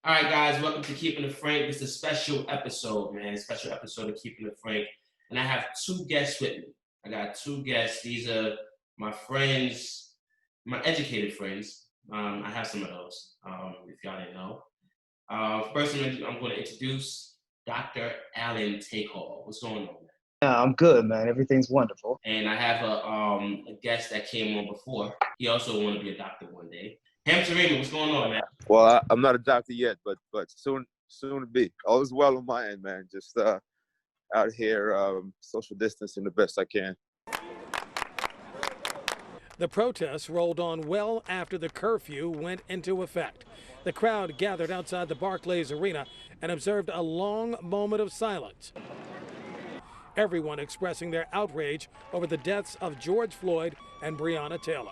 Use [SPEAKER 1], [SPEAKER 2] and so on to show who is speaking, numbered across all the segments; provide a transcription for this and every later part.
[SPEAKER 1] All right, guys, welcome to Keeping It Frank. This is a special episode, man. Special episode of Keeping It Frank. And I have two guests with me. I got two guests. These are my friends, my educated friends. I have some of those, if y'all didn't know. First, I'm going to introduce Dr. Alan Takehall. What's going on, man?
[SPEAKER 2] Yeah, I'm good, man. Everything's wonderful.
[SPEAKER 1] And I have a guest that came on before. He also wanted to be a doctor one day. Hampton Raymond, what's going on, man?
[SPEAKER 3] Well, I'm not a doctor yet, but soon to be. All is well on my end, man. Just out here social distancing the best I can.
[SPEAKER 4] The protests rolled on well after the curfew went into effect. The crowd gathered outside the Barclays Arena and observed a long moment of silence. Everyone expressing their outrage over the deaths of George Floyd and Breonna Taylor.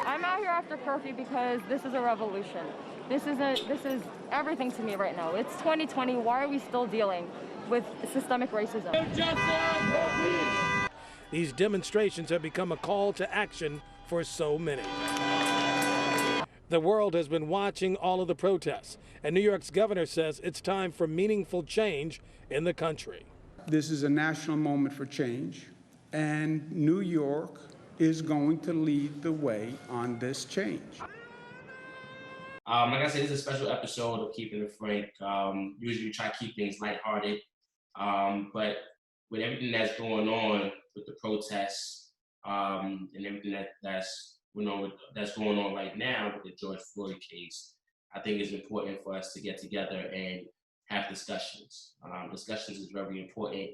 [SPEAKER 5] I'm out here after curfew because this is a revolution. This is everything to me right now. It's 2020. Why are we still dealing with systemic racism?
[SPEAKER 4] These demonstrations have become a call to action for so many. The world has been watching all of the protests, and New York's governor says it's time for meaningful change in the country.
[SPEAKER 6] This is a national moment for change, and New York is going to lead the way on this change.
[SPEAKER 1] Like I said, this is a special episode of Keeping It Frank. Usually we try to keep things lighthearted, but with everything that's going on with the protests and everything that's going on right now with the George Floyd case, I think it's important for us to get together and have discussions. Discussions is very important.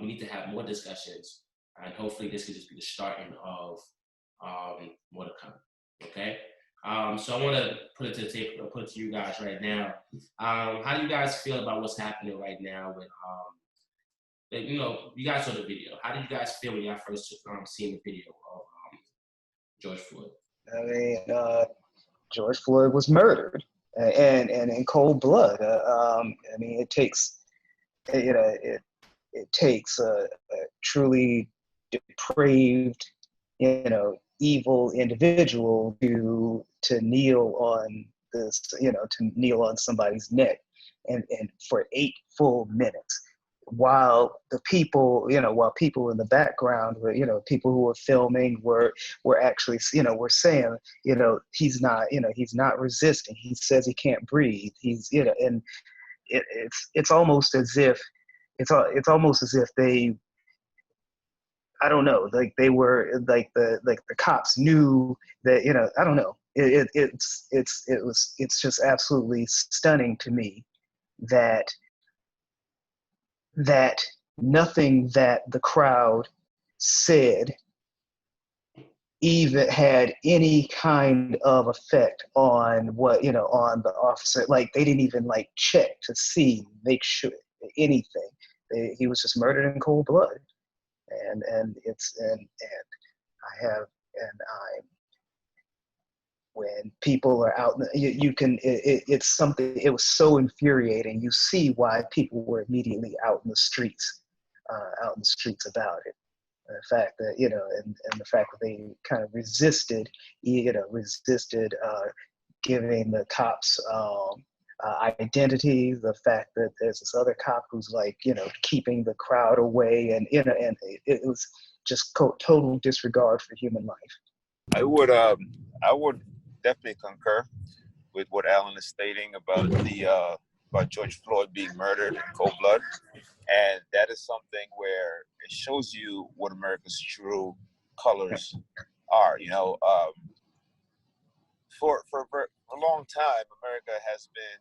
[SPEAKER 1] We need to have more discussions, and hopefully this could just be the starting of more to come. Okay. So I want to put it to the table, put it to you guys right now. How do you guys feel about what's happening right now with, you guys saw the video. How did you guys feel when y'all first seen the video of George Floyd?
[SPEAKER 2] I mean, George Floyd was murdered and in cold blood. I mean, it takes, it takes a truly depraved, evil individual to kneel on this, to kneel on somebody's neck and for 8 full minutes while the people, while people in the background were, people who were filming were actually, were saying, he's not resisting. He says he can't breathe. He's, and it's almost as if, it's almost as if they, I don't know, like they were like the cops knew that, I don't know. It's just absolutely stunning to me that nothing that the crowd said even had any kind of effect on what, on the officer. Like they didn't even check to make sure anything. He was just murdered in cold blood. And when people are out, it's something. It was so infuriating. You see why people were immediately out in the streets about it. And the fact that and the fact that they kind of resisted giving the cops identity, the fact that there's this other cop who's keeping the crowd away, and it was just total disregard for human life.
[SPEAKER 3] I would definitely concur with what Alan is stating about about George Floyd being murdered in cold blood, and that is something where it shows you what America's true colors are. For a long time, America has been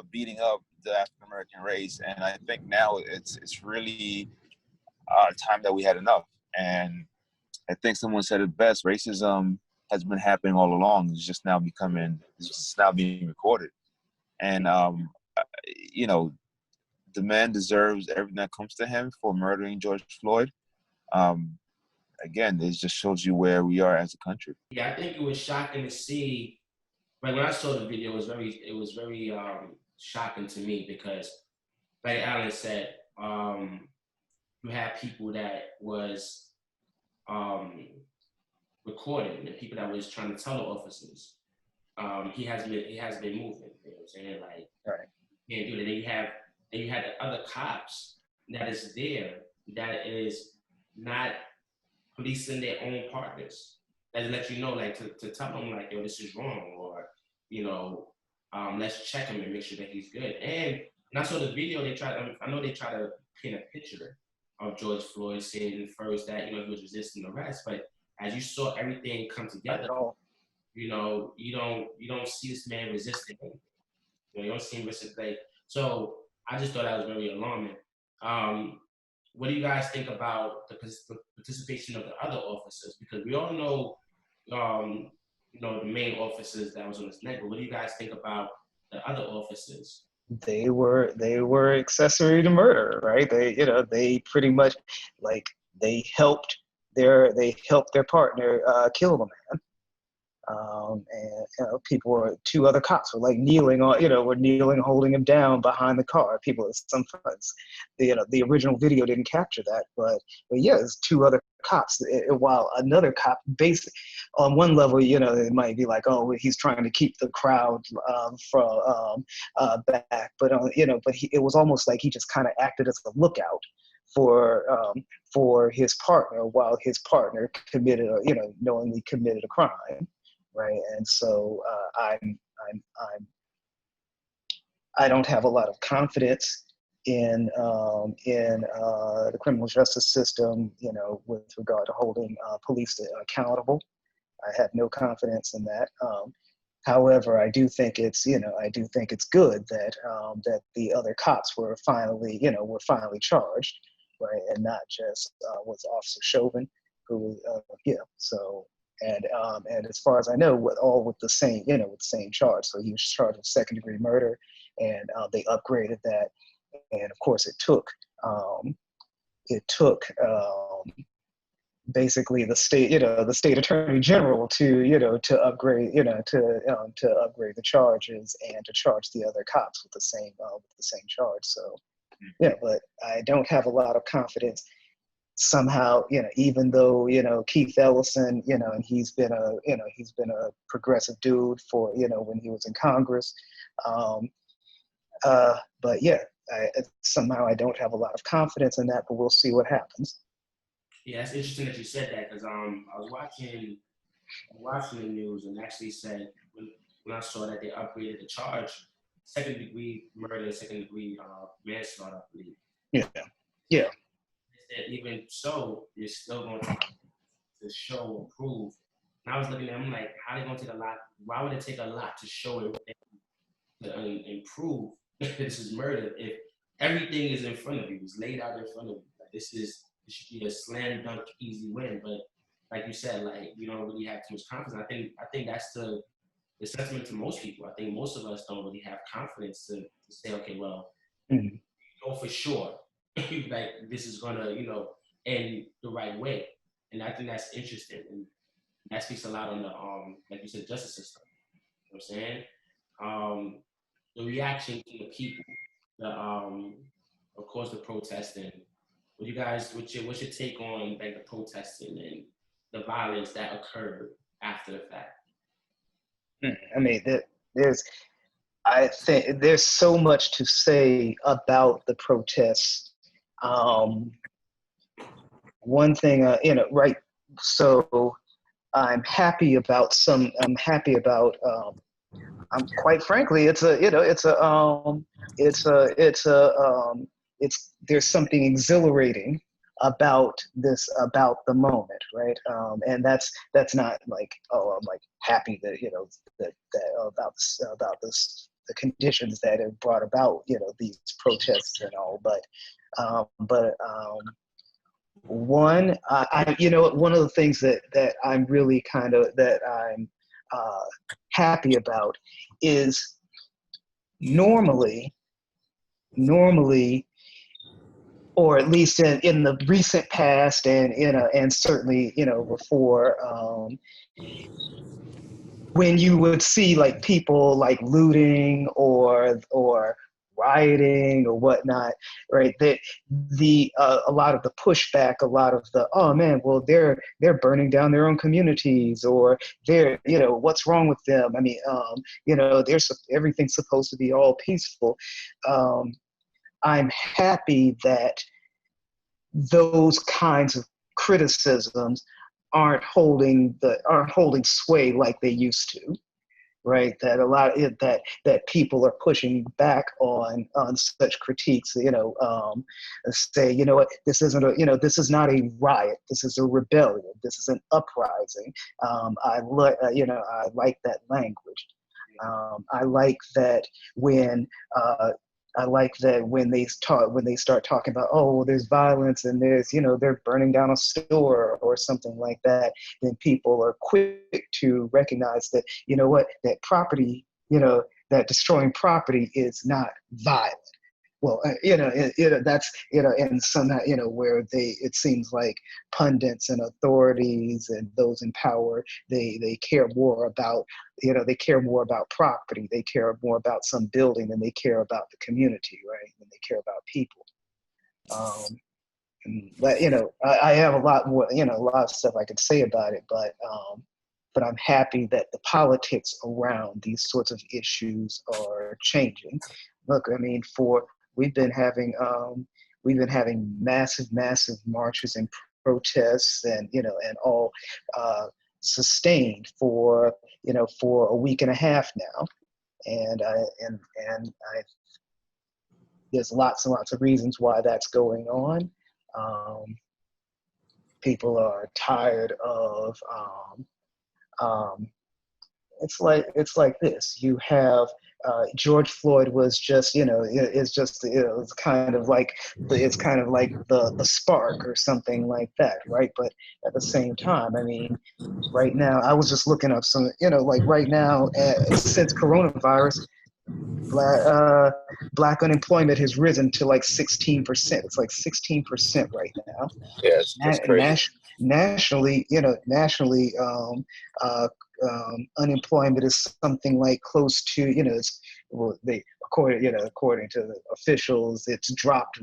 [SPEAKER 3] beating up the African American race, and I think now it's really time that we had enough. And I think someone said it best: racism has been happening all along. It's just now being recorded. And the man deserves everything that comes to him for murdering George Floyd. Again, it just shows you where we are as a country.
[SPEAKER 1] Yeah, I think it was shocking to see. Like when I saw the video, it was very shocking to me because, like Alan said, you had people that was recording, the people that was trying to tell the officers he has been moving. You know what I'm saying? Like,
[SPEAKER 2] Right.
[SPEAKER 1] can't do that. Then you have the other cops that is there that is not policing their own partners. That let you know, like to tell them like, yo, this is wrong, or you know, let's check him and make sure that he's good. And when I saw the video, I know they try to paint a picture of George Floyd saying first that he was resisting arrest, but as you saw everything come together,
[SPEAKER 2] At all.
[SPEAKER 1] you don't see this man resisting. You don't see him resist. Like, so I just thought that was very alarming. Um, what do you guys think about the participation of the other officers? Because we all know, the main officers that was on this neck. But what do you guys think about the other officers?
[SPEAKER 2] They were accessory to murder, right? They pretty much like they helped their partner kill the man. And people were, two other cops were like kneeling were kneeling, holding him down behind the car. People, some friends, the original video didn't capture that, but yeah, there's two other cops. While another cop, basically, on one level, it might be like, oh, he's trying to keep the crowd from back, but it was almost like he just kind of acted as a lookout for his partner while his partner knowingly committed a crime. Right, and so I don't have a lot of confidence in the criminal justice system, with regard to holding police accountable. I have no confidence in that. However, I do think it's good that that the other cops were finally charged, right, and not just was Officer Chauvin, who so. And as far as I know, with the same charge. So he was charged with second-degree murder, and they upgraded that. And of course, it took basically the state attorney general to upgrade the charges and to charge the other cops with the same charge. So but I don't have a lot of confidence. Somehow, even though Keith Ellison, and he's been a progressive dude for when he was in Congress, but yeah, somehow I don't have a lot of confidence in that. But we'll see what happens.
[SPEAKER 1] Yeah, it's interesting that you said that, because I was watching the news and actually said when I saw that they upgraded the charge, second-degree murder, second-degree manslaughter, I believe.
[SPEAKER 2] Yeah.
[SPEAKER 1] Even so, you're still going to show or prove. And I was looking at them like, how are they going to take a lot? Why would it take a lot to show and prove this is murder if everything is in front of you? It's laid out in front of you. Like, this should be a slam dunk, easy win. But like you said, like, we don't really have too much confidence. I think that's the sentiment to most people. I think most of us don't really have confidence to say, okay, well, know for sure. Like, this is gonna, end the right way, and I think that's interesting, and that speaks a lot on the like you said, justice system. You know what I'm saying? The reaction to the people, of course, the protesting. What's your take on like the protesting and the violence that occurred after the fact?
[SPEAKER 2] I mean, I think there's so much to say about the protests. One thing, right. So I'm happy about quite frankly, there's something exhilarating about the moment, right? And that's not like, oh, I'm like happy that about this the conditions that have brought about these protests and all, but one one of the things that I'm really that I'm happy about is normally, or at least in the recent past, and certainly before, when you would see like people like looting or rioting or whatnot, right? That a lot of the pushback, a lot of the, oh man, well they're burning down their own communities, or they're, what's wrong with them? I mean, everything's supposed to be all peaceful. I'm happy that those kinds of criticisms aren't holding sway like they used to, right? That a lot that people are pushing back on such critiques, say, what, this isn't this is not a riot, this is a rebellion, this is an uprising. I like that language. I like that when they start talking about, oh, well, there's violence and there's, they're burning down a store or something like that, then people are quick to recognize that, what, that property, that destroying property is not violent. Well, that's, and somehow, where it seems like pundits and authorities and those in power, they care more about, they care more about property, they care more about some building than they care about the community, right? And they care about people. But, I have a lot more, a lot of stuff I could say about it, but I'm happy that the politics around these sorts of issues are changing. Look, I mean, we've been having massive marches and protests, and and all sustained for a week and a half now, and there's lots and lots of reasons why that's going on. People are tired of it's like this. You have George Floyd was just, it's kind of like the spark or something like that, right? But at the same time, I mean, right now, I was just looking up some, right now, since coronavirus, black unemployment has risen to like 16%. It's like 16% right now.
[SPEAKER 3] Yes, that's crazy.
[SPEAKER 2] Nationally, unemployment is something like close to, according to the officials, it dropped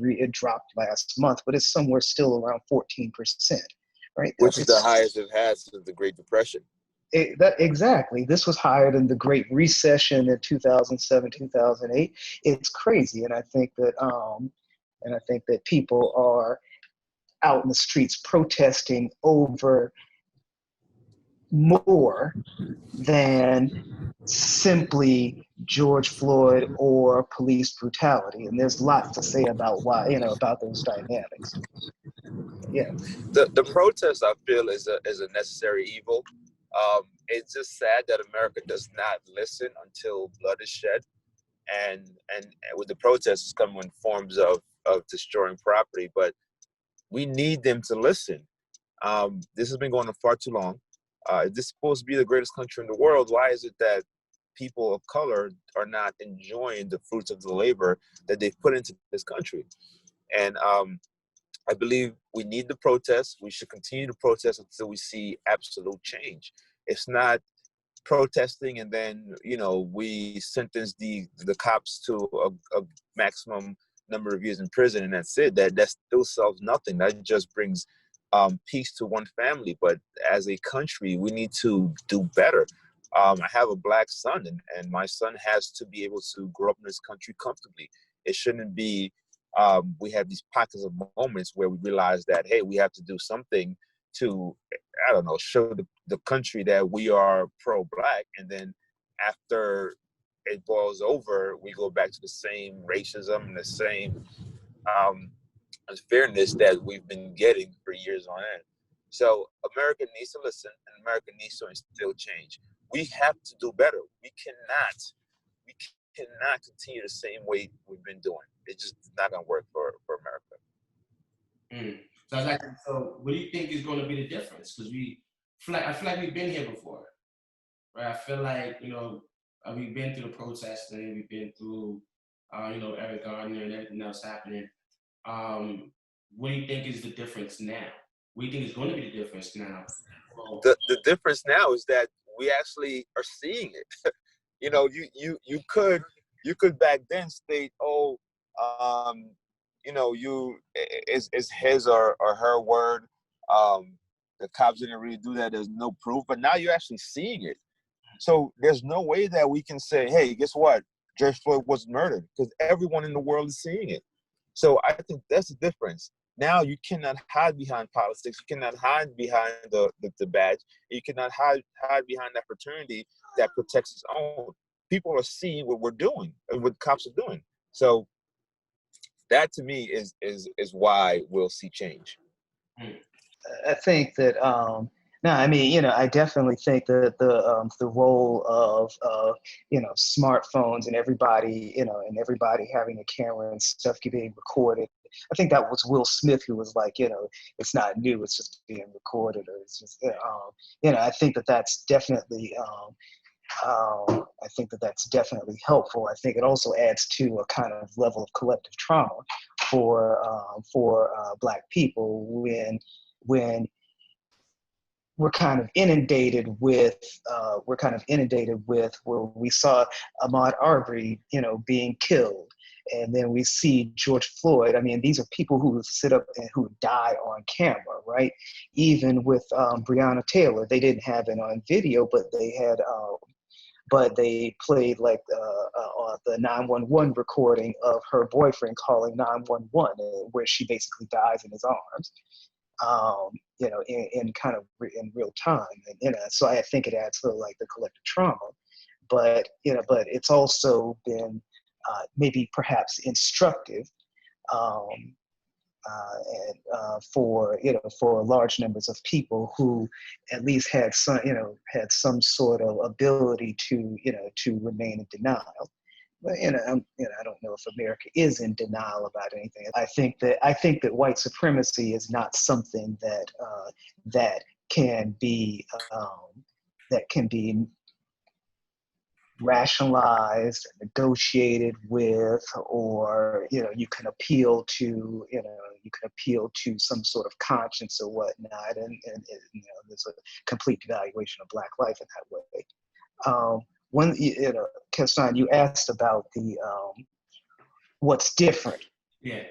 [SPEAKER 2] last month, but it's somewhere still around 14%, right?
[SPEAKER 3] Which is the highest it has since the Great Depression.
[SPEAKER 2] Exactly. This was higher than the Great Recession in 2007, 2008. It's crazy, and I think that people are out in the streets protesting over more than simply George Floyd or police brutality. And there's lots to say about why, about those dynamics. Yeah.
[SPEAKER 3] The protest, I feel, is a necessary evil. It's just sad that America does not listen until blood is shed, and with the protests coming in forms of destroying property. But we need them to listen. This has been going on far too long. This is supposed to be the greatest country in the world. Why is it that people of color are not enjoying the fruits of the labor that they've put into this country? And I believe we need the protests. We should continue to protest until we see absolute change. It's not protesting and then, we sentence the cops to a maximum number of years in prison and that's it. That still solves nothing. That just brings peace to one family. But as a country, we need to do better. I have a black son, and my son has to be able to grow up in this country comfortably. It shouldn't be we have these pockets of moments where we realize that, hey, we have to do something to, I don't know, show the country that we are pro-black. And then after it boils over, we go back to the same racism and the same unfairness that we've been getting for years on end. So America needs to listen, and America needs to instill change. We have to do better. We cannot continue the same way we've been doing. It's just not going to work for America.
[SPEAKER 1] So what do you think is going to be the difference? Because I feel like we've been here before, right? I feel like, we've been through the protests and we've been through, Eric Gardner and everything else happening. What do you think is the difference now? What do you think is going to be the difference now?
[SPEAKER 3] The difference now is that we actually are seeing it. You could you could back then state, oh, you know, is his or her word. The cops didn't really do that. There's no proof, but now you're actually seeing it. So there's no way that we can say, hey, guess what? George Floyd was murdered, because everyone in the world is seeing it. So I think that's the difference. Now you cannot hide behind politics. You cannot hide behind the badge. You cannot hide behind that fraternity that protects its own. People are seeing what we're doing and what cops are doing. So that to me is why we'll see change.
[SPEAKER 2] I think that no, I mean, you know, I definitely think that the role of you know, smartphones and everybody, you know, and everybody having a camera and stuff being recorded. I think that was Will Smith who was like, you know, it's not new, it's just being recorded, or it's just, you know, I think that that's definitely. I think that that's definitely helpful. I think it also adds to a kind of level of collective trauma for Black people when we're kind of inundated with where we saw Ahmaud Arbery, you know, being killed, and then we see George Floyd. I mean, these are people who sit up and who die on camera, right? Even with Breonna Taylor, they didn't have it on video, but they had. But they played like the 911 recording of her boyfriend calling 911, where she basically dies in his arms, you know, in kind of in real time. And, you know, so I think it adds to like the collective trauma, but, you know, but it's also been maybe perhaps instructive for, you know, for large numbers of people who at least had some sort of ability to, you know, to remain in denial. But, you know, I don't know if America is in denial about anything. I think that white supremacy is not something that can be rationalized, negotiated with, or, you know, you can appeal to some sort of conscience or whatnot, and you know, there's a complete devaluation of Black life in that way. When, you know, Keston, you asked about the what's different,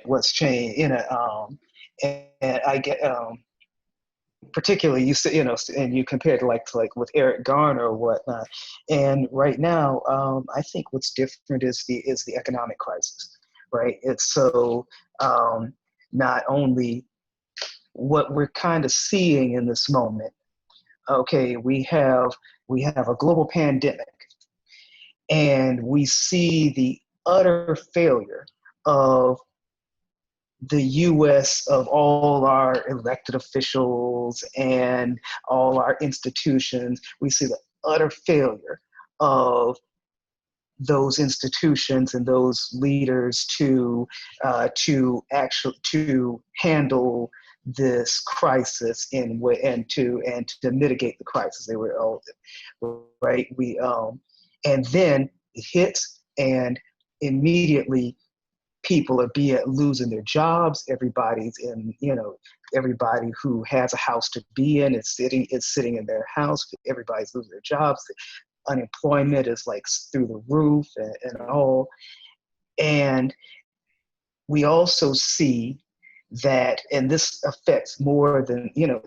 [SPEAKER 2] what's changed, you know, and I get particularly you said, you know, and you compared to like with Eric Garner or whatnot, and right now I think what's different is the economic crisis, right? It's so not only what we're kind of seeing in this moment. Okay, we have a global pandemic, and we see the utter failure of the U.S., of all our elected officials and all our institutions. We see the utter failure of those institutions and those leaders to handle this crisis and to mitigate the crisis. They were all right. And then it hits, and immediately people are losing their jobs. Everybody's in, you know, everybody who has a house to be in is sitting in their house. Everybody's losing their jobs. Unemployment is like through the roof and all. And we also see that, and this affects more than, you know,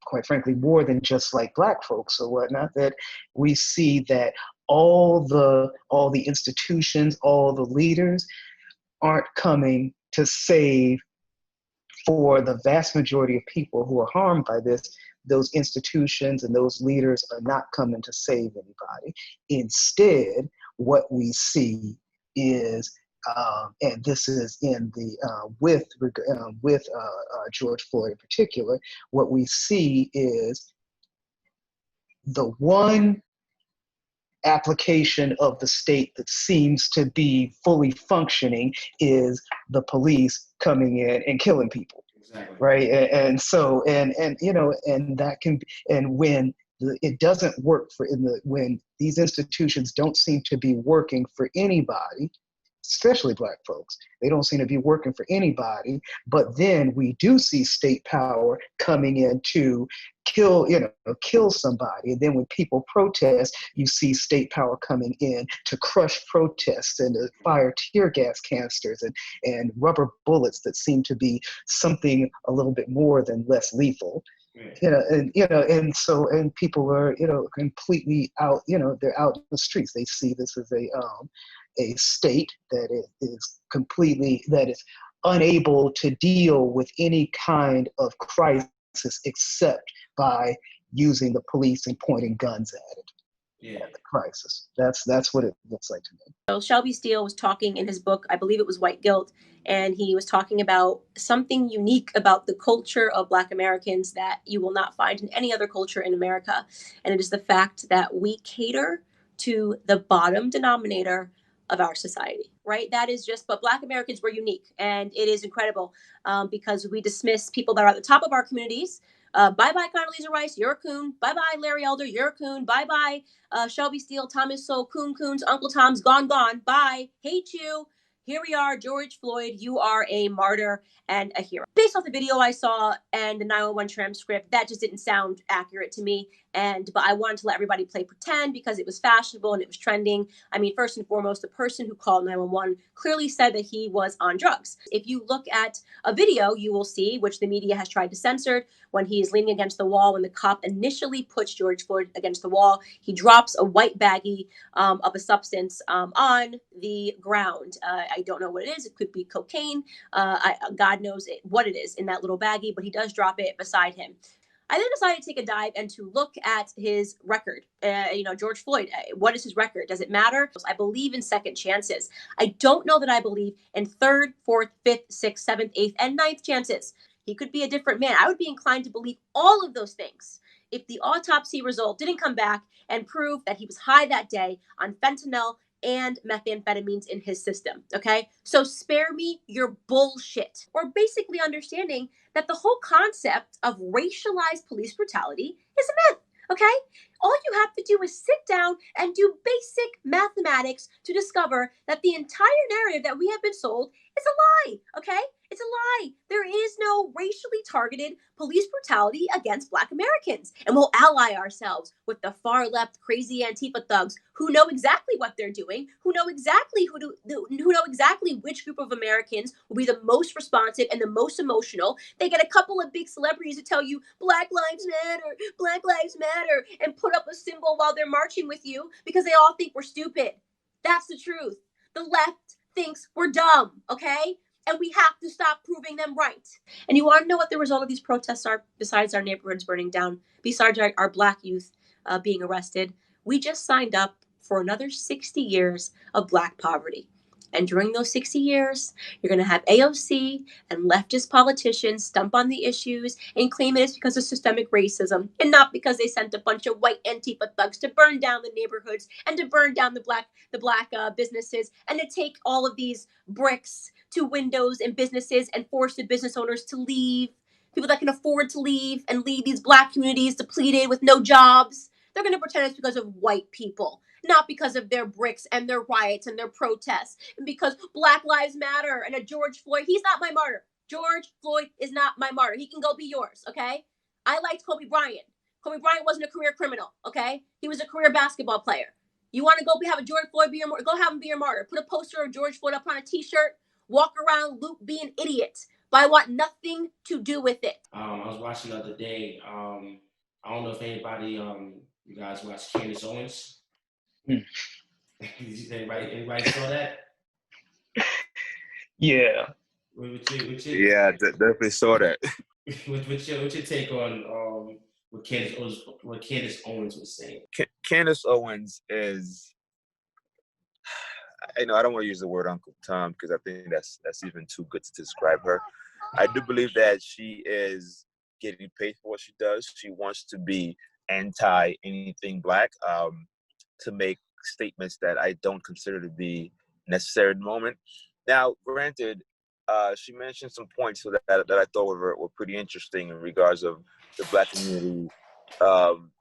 [SPEAKER 2] quite frankly, more than just like Black folks or whatnot, that we see that all the institutions, all the leaders aren't coming to save for the vast majority of people who are harmed by this. Those institutions and those leaders are not coming to save anybody. Instead, what we see is, and this is in the with George Floyd in particular, what we see is the one application of the state that seems to be fully functioning is the police coming in and killing people. Exactly. Right. And so, and you know, and that can be, and when it doesn't work when these institutions don't seem to be working for anybody, especially Black folks. They don't seem to be working for anybody. But then we do see state power coming in to kill somebody. And then when people protest, you see state power coming in to crush protests and to fire tear gas canisters and rubber bullets that seem to be something a little bit more than less lethal. And people are, completely out, they're out in the streets. They see this as a state that is unable to deal with any kind of crisis except by using the police and pointing guns at it. Yeah, the crisis. That's what it looks like to me.
[SPEAKER 7] So Shelby Steele was talking in his book, I believe it was White Guilt, and he was talking about something unique about the culture of Black Americans that you will not find in any other culture in America. And it is the fact that we cater to the bottom denominator of our society, right? That is just, but Black Americans were unique, and it is incredible because we dismiss people that are at the top of our communities. Bye-bye Condoleezza Rice, you're a coon. Bye-bye Larry Elder, you're a coon. Bye-bye Shelby Steele, Thomas Sowell, Coons, Uncle Tom's gone. Bye. Hate you. Here we are, George Floyd. You are a martyr and a hero. Based off the video I saw and the 911 transcript, that just didn't sound accurate to me. But I wanted to let everybody play pretend because it was fashionable and it was trending. I mean, first and foremost, the person who called 911 clearly said that he was on drugs. If you look at a video, you will see, which the media has tried to censor, when he is leaning against the wall, when the cop initially puts George Floyd against the wall, he drops a white baggie of a substance on the ground. I don't know what it is. It could be cocaine. God knows what it is in that little baggie, but he does drop it beside him. I then decided to take a dive and to look at his record. George Floyd, what is his record? Does it matter? I believe in second chances. I don't know that I believe in third, fourth, fifth, sixth, seventh, eighth, and ninth chances. He could be a different man. I would be inclined to believe all of those things if the autopsy result didn't come back and prove that he was high that day on fentanyl and methamphetamines in his system, okay? So spare me your bullshit. Or basically understanding that the whole concept of racialized police brutality is a myth, okay? All you have to do is sit down and do basic mathematics to discover that the entire narrative that we have been sold is a lie, okay? It's a lie. There is no racially targeted police brutality against Black Americans. And we'll ally ourselves with the far left crazy Antifa thugs who know exactly what they're doing, who know exactly which group of Americans will be the most responsive and the most emotional. They get a couple of big celebrities to tell you Black Lives Matter, and put up a symbol while they're marching with you because they all think we're stupid. That's the truth. The left thinks we're dumb, okay? And we have to stop proving them right. And you want to know what the result of these protests are, besides our neighborhoods burning down, besides our Black youth being arrested? We just signed up for another 60 years of Black poverty. And during those 60 years, you're going to have AOC and leftist politicians stump on the issues and claim it is because of systemic racism and not because they sent a bunch of white Antifa thugs to burn down the neighborhoods and to burn down the black businesses and to take all of these bricks to windows and businesses and force the business owners to leave. People that can afford to leave and leave these Black communities depleted with no jobs. They're going to pretend it's because of white people, not because of their bricks and their riots and their protests, and because Black Lives Matter and a George Floyd. He's not my martyr. George Floyd is not my martyr. He can go be yours, okay? I liked Kobe Bryant. Kobe Bryant wasn't a career criminal, okay? He was a career basketball player. You want to go have a George Floyd be your martyr? Go have him be your martyr. Put a poster of George Floyd up on a T-shirt. Walk around, Luke, be an idiot. But I want nothing to do with it.
[SPEAKER 1] I was watching the other day. I don't know if anybody, you guys watch Candace Owens. Anybody saw that?
[SPEAKER 2] Yeah.
[SPEAKER 3] Definitely saw that.
[SPEAKER 1] What's your take on what Candace Owens was saying?
[SPEAKER 3] Candace Owens is, I don't want to use the word Uncle Tom because I think that's even too good to describe her. I do believe that she is getting paid for what she does. She wants to be anti anything Black, to make statements that I don't consider to be necessary at the moment. Now, granted, she mentioned some points that I thought were pretty interesting in regards of the Black community.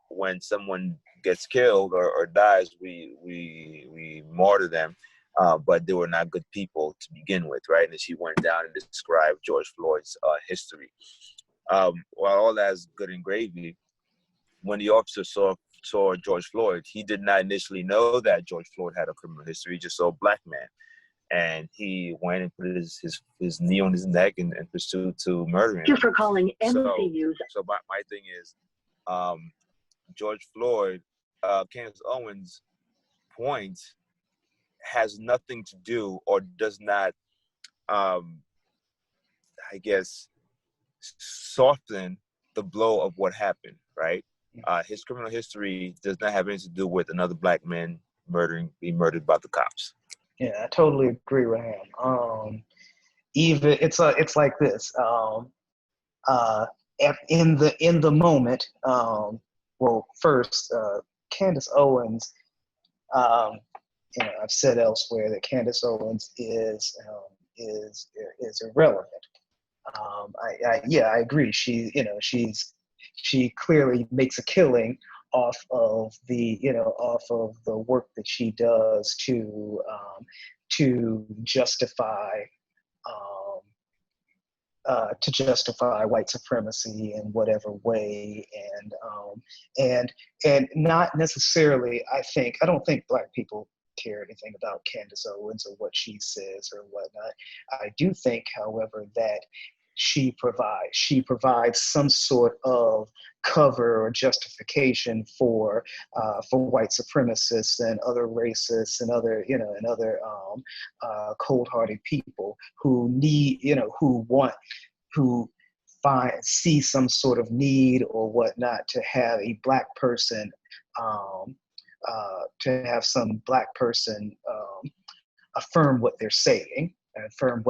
[SPEAKER 3] When someone gets killed or dies, we martyr them. but they were not good people to begin with, right? And she went down and described George Floyd's history. While all that's good and gravy, when the officer saw George Floyd, he did not initially know that George Floyd had a criminal history. He just saw a black man. And he went and put his knee on his neck and pursued to murder him.
[SPEAKER 8] Thank you for calling MCU's.
[SPEAKER 3] So my thing is, George Floyd, Candace Owens' point has nothing to do or does not, I guess, soften the blow of what happened, right? His criminal history does not have anything to do with another black man being murdered by the cops.
[SPEAKER 2] Yeah, I totally agree with him. Even it's like this. In the moment. Well, first, Candace Owens. I've said elsewhere that Candace Owens is irrelevant. I agree. She clearly makes a killing off of the work that she does to justify white supremacy in whatever way, and not necessarily. I don't think black people care anything about Candace Owens or what she says or whatnot. I do think, however, that she provides some sort of cover or justification for white supremacists and other racists and other cold-hearted people who see some sort of need or whatnot to have a black person affirm what they're saying, affirm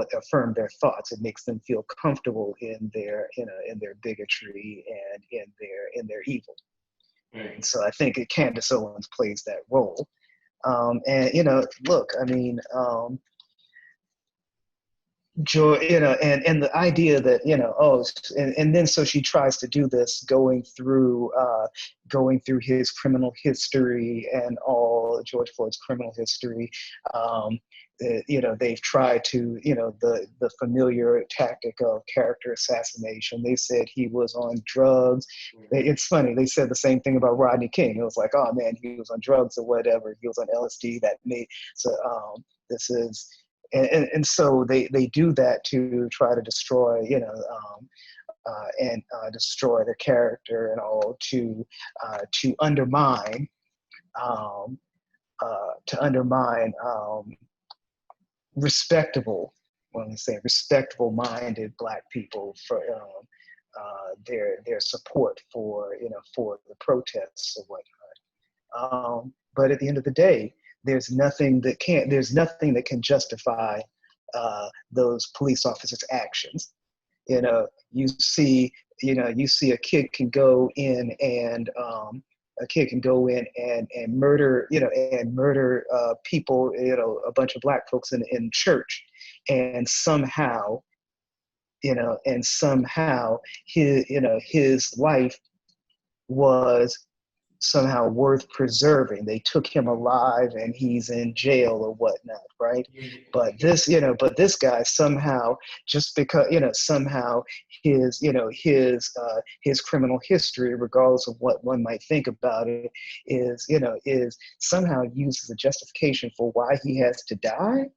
[SPEAKER 2] their thoughts. It makes them feel comfortable in their bigotry and in their evil. And so I think Candace Owens plays that role. Look, I mean, and the idea that and then so she tries to do this going through his criminal history and all George Floyd's criminal history. They've tried to the familiar tactic of character assassination. They said he was on drugs. It's funny, they said the same thing about Rodney King. It was like, oh man, he was on drugs or whatever. He was on LSD. This is. And so they do that to try to destroy, destroy the character and all to undermine respectable minded black people for their support for the protests or whatnot. But at the end of the day, there's nothing that can justify those police officers' actions. You see a kid can go in and murder people, a bunch of black folks in church, and somehow his life was somehow worth preserving. They took him alive and he's in jail or whatnot, right? But this guy somehow, just because somehow his criminal history, regardless of what one might think about it, is somehow used as a justification for why he has to die.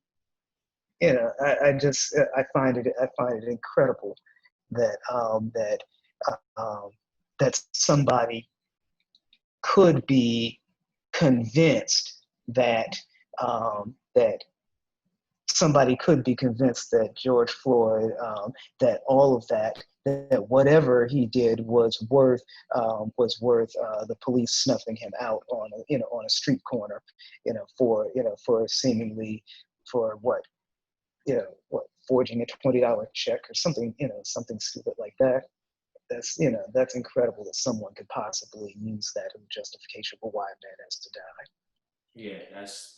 [SPEAKER 2] I find it incredible that somebody could be convinced that George Floyd, that all of that whatever he did was worth the police snuffing him out on a street corner, for seemingly forging a $20 check or something, something stupid like that. That's incredible that someone could possibly use that as justification for why a man has to die.
[SPEAKER 1] Yeah, that's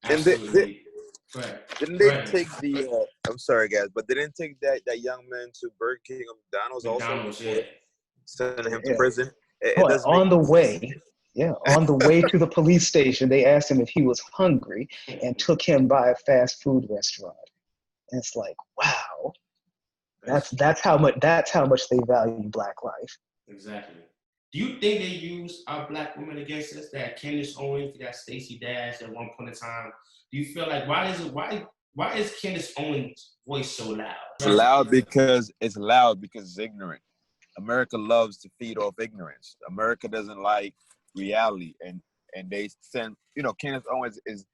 [SPEAKER 1] absolutely.
[SPEAKER 3] Didn't they take the? I'm sorry, guys, but they didn't take that young man to Burger King or McDonald's also?
[SPEAKER 1] Yeah.
[SPEAKER 3] Sending him to prison.
[SPEAKER 2] On the way, Yeah, on the way to the police station, they asked him if he was hungry and took him by a fast food restaurant. And it's like, wow, that's how much they value Black life.
[SPEAKER 1] Exactly. Do you think they use our Black women against us? That Candace Owens, that Stacey Dash at one point in time. Do you feel like why is Candace Owens' voice so loud?
[SPEAKER 3] It's loud because it's ignorant. America loves to feed off ignorance. America doesn't like reality, and they send, Candace Owens is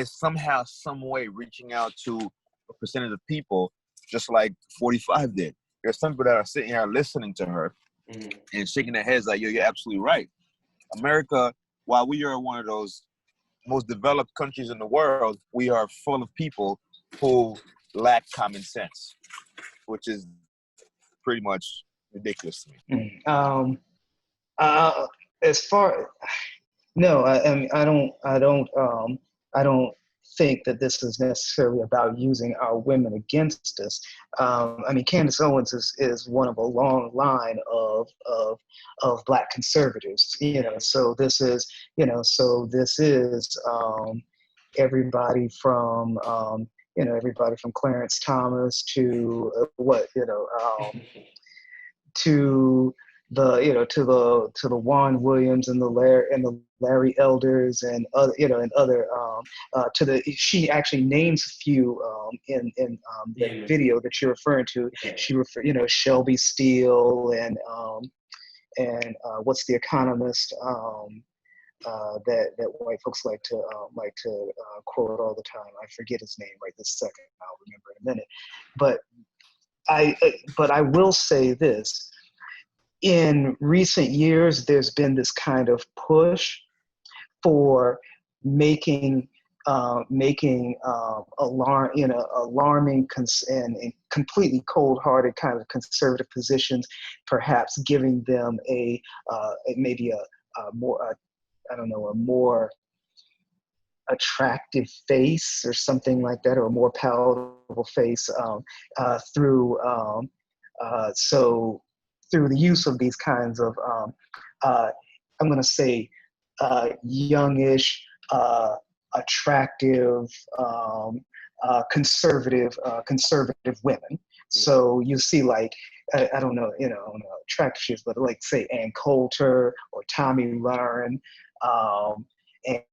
[SPEAKER 3] somehow, some way reaching out to a percentage of people, just like 45 did. There's some people that are sitting here listening to her and shaking their heads like, yo, you're absolutely right. America, while we are one of those most developed countries in the world, we are full of people who lack common sense, which is pretty much ridiculous to me.
[SPEAKER 2] As far, no, I mean, I don't think that this is necessarily about using our women against us. I mean, Candace Owens is one of a long line of Black conservatives, so this is, everybody from, everybody from Clarence Thomas to to the Juan Williams and the Larry Elders and other, she actually names a few in the video that you're referring to. She Shelby Steele and what's the economist that white folks like to quote all the time. I forget his name right this second. I'll remember in a minute. But I will say this. In recent years, there's been this kind of push for making alarming and completely cold-hearted kind of conservative positions, perhaps giving them maybe a more attractive face or something like that, or a more palatable face through the use of these kinds of, I'm going to say, youngish, attractive, conservative women. So you see, like, I don't know, attractive she is, but like, say, Ann Coulter or Tommy Lauren,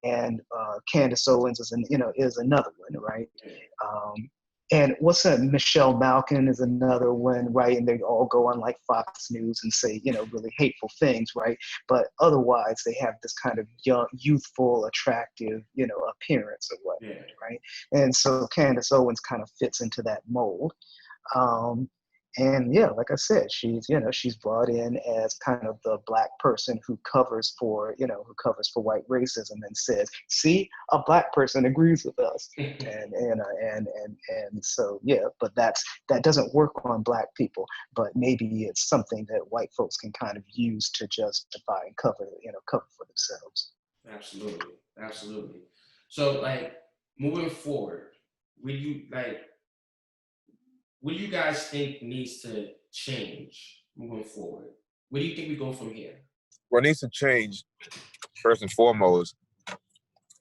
[SPEAKER 2] and Candace Owens is another one, right? And what's that? Michelle Malkin is another one, right? And they all go on like Fox News and say, really hateful things, right? But otherwise, they have this kind of young, youthful, attractive, appearance or whatnot, right? And so Candace Owens kind of fits into that mold. And yeah, like I said, she's brought in as kind of the Black person who covers for white racism and says, see, a Black person agrees with us. and so, yeah, but that doesn't work on Black people, but maybe it's something that white folks can kind of use to justify and cover for themselves.
[SPEAKER 1] Absolutely. So, like, moving forward, what do you guys think needs to change moving forward? Where do you think we go from here?
[SPEAKER 3] What needs to change, first and foremost,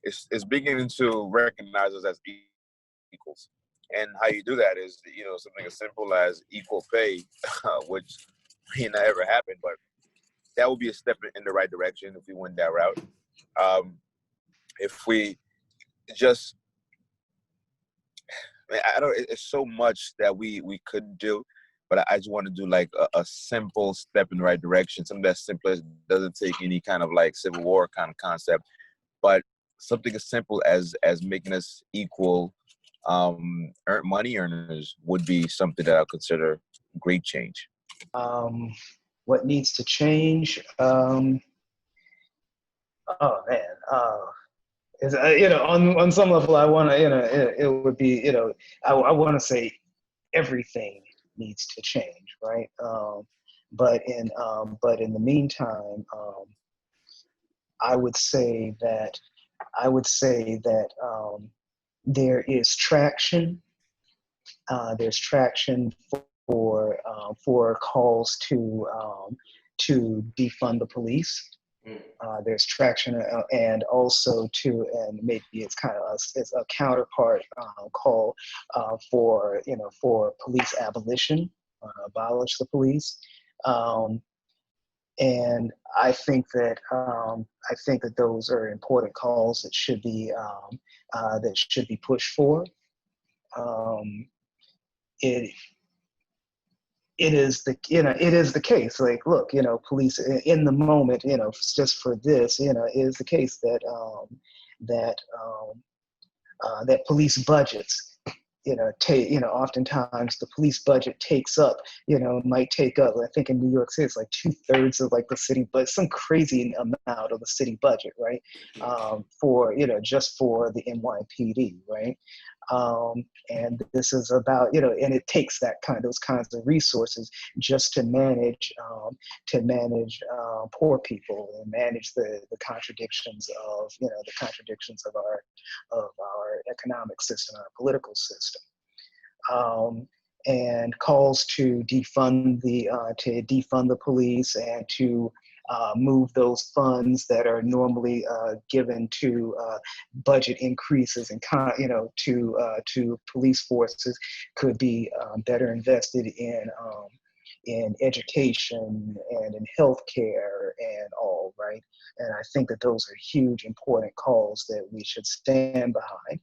[SPEAKER 3] is beginning to recognize us as equals. And how you do that is, something as simple as equal pay, which may not ever happen, but that would be a step in the right direction if we went that route. If we just, it's so much that we could do, but I just want to do like a simple step in the right direction, something that's simple, doesn't take any kind of like Civil War kind of concept, but something as simple as making us equal money earners would be something that I'll consider great change.
[SPEAKER 2] What needs to change? On some level, I want to, it would be, I want to say everything needs to change, right? But in the meantime, I would say that there is traction. There's traction for calls to defund the police. There's traction, and also and maybe it's kind of it's a counterpart call for police abolition, abolish the police, and I think that those are important calls that should be pushed for. It is the case. Like, look, police in the moment, just for this, it is the case that that police budgets, oftentimes the police budget might take up, I think in New York City, it's like 2/3 of like the city, but some crazy amount of the city budget, right? For, just for the NYPD, right? And this is about, and it takes those kinds of resources just to manage poor people and manage the contradictions of, our economic system, our political system. And calls to defund the police and to move those funds that are normally given to budget increases and to police forces could be better invested in education and in healthcare and all, right? And I think that those are huge, important calls that we should stand behind.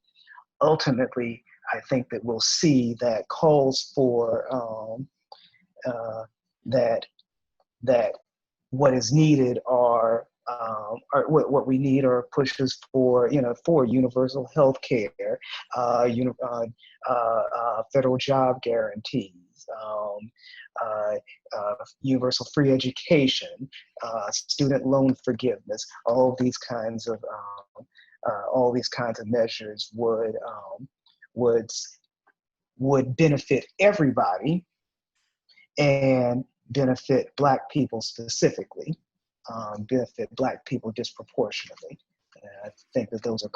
[SPEAKER 2] Ultimately, I think that we'll see that calls for that what is needed are what we need are pushes for universal health care, federal job guarantees, universal free education, student loan forgiveness. All these kinds of measures would benefit everybody and benefit Black people specifically, benefit Black people disproportionately. And I think that those are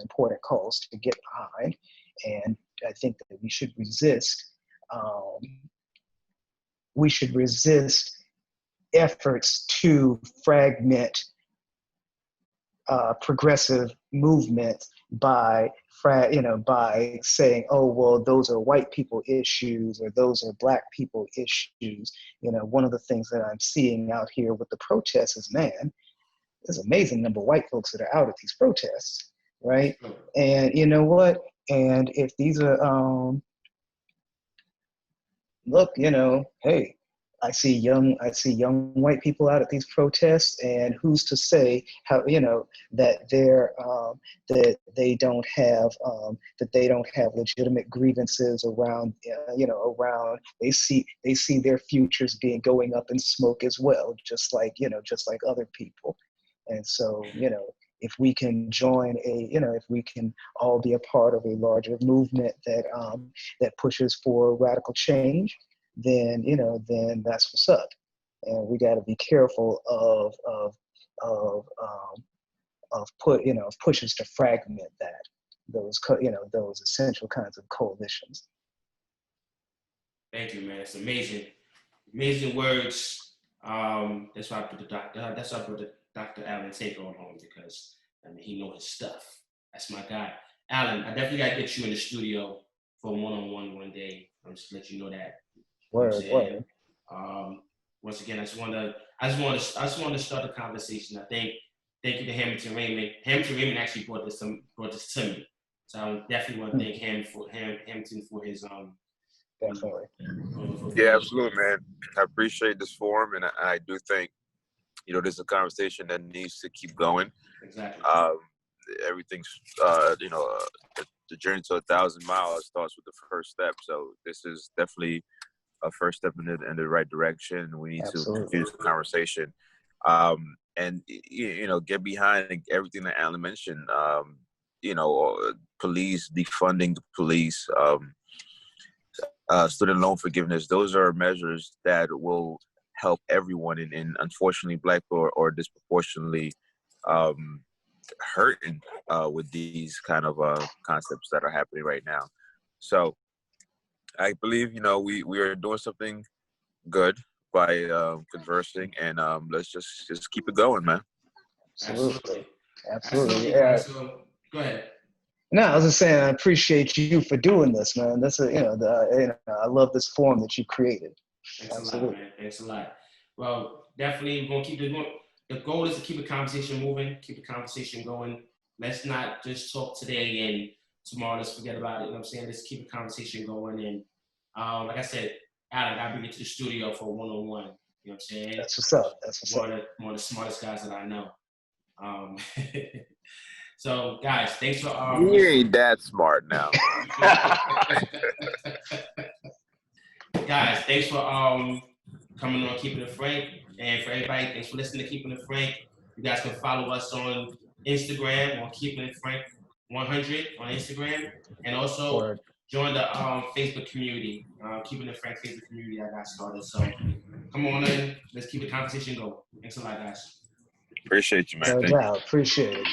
[SPEAKER 2] important calls to get behind, and I think that we should resist. Efforts to fragment progressive movements by saying, oh, well, those are white people issues or those are Black people issues. One of the things that I'm seeing out here with the protests is, man, there's an amazing number of white folks that are out at these protests, right? And you know what? And if these are, look, hey, I see young white people out at these protests, and who's to say how that that they don't have legitimate grievances around they see their futures going up in smoke as well, just like other people. And so if we can join if we can all be a part of a larger movement that pushes for radical change, then that's what's up. And we got to be careful of pushes to fragment those essential kinds of coalitions.
[SPEAKER 1] Thank you, man. It's amazing words. That's why I put the Dr. Alan Taker on home, because he knows his stuff. That's my guy. Alan, I definitely gotta get you in the studio for a one-on-one one day. I'm just let you know that.
[SPEAKER 2] Word.
[SPEAKER 1] Once again, I just want to start the conversation. Thank you to Hamilton Raymond. Hamilton Raymond actually brought this to me, so I definitely want to thank Hamilton for his
[SPEAKER 2] Definitely.
[SPEAKER 3] Yeah, absolutely, man. I appreciate this forum, and I do think this is a conversation that needs to keep going.
[SPEAKER 1] Exactly.
[SPEAKER 3] Everything's the journey to 1,000 miles starts with the first step. So this is definitely a first step in the right direction. We need to continue this conversation, and get behind everything that Alan mentioned. Police, defunding the police, student loan forgiveness. Those are measures that will help everyone, and unfortunately, Black or disproportionately hurting with these kind of concepts that are happening right now. So I believe we are doing something good. by conversing, and let's just keep it going, man.
[SPEAKER 2] Absolutely.
[SPEAKER 1] Guys. So go ahead.
[SPEAKER 2] No, I was just saying I appreciate you for doing this, man. That's I love this forum that you created.
[SPEAKER 1] Thanks a lot, man. Thanks a lot. Well, definitely we're gonna keep the goal is to keep the conversation moving, keep the conversation going. Let's not just talk today and tomorrow let's forget about it. You know what I'm saying? Let's keep the conversation going. And like I said, Alan, I gotta bring you to the studio for a one-on-one. You know what I'm saying?
[SPEAKER 2] That's what's up.
[SPEAKER 1] One of the smartest guys that I know. So guys, thanks for
[SPEAKER 3] you ain't that smart now.
[SPEAKER 1] Guys, thanks for coming on Keeping It Frank. And for everybody, thanks for listening to Keeping It Frank. You guys can follow us on Instagram on Keeping It Frank 100 on Instagram, and also join the Facebook community, Keeping It Frank Facebook community I got started. So come on in, let's keep the conversation going. Thanks a lot, guys.
[SPEAKER 3] Appreciate you, man.
[SPEAKER 2] No doubt. Appreciate it.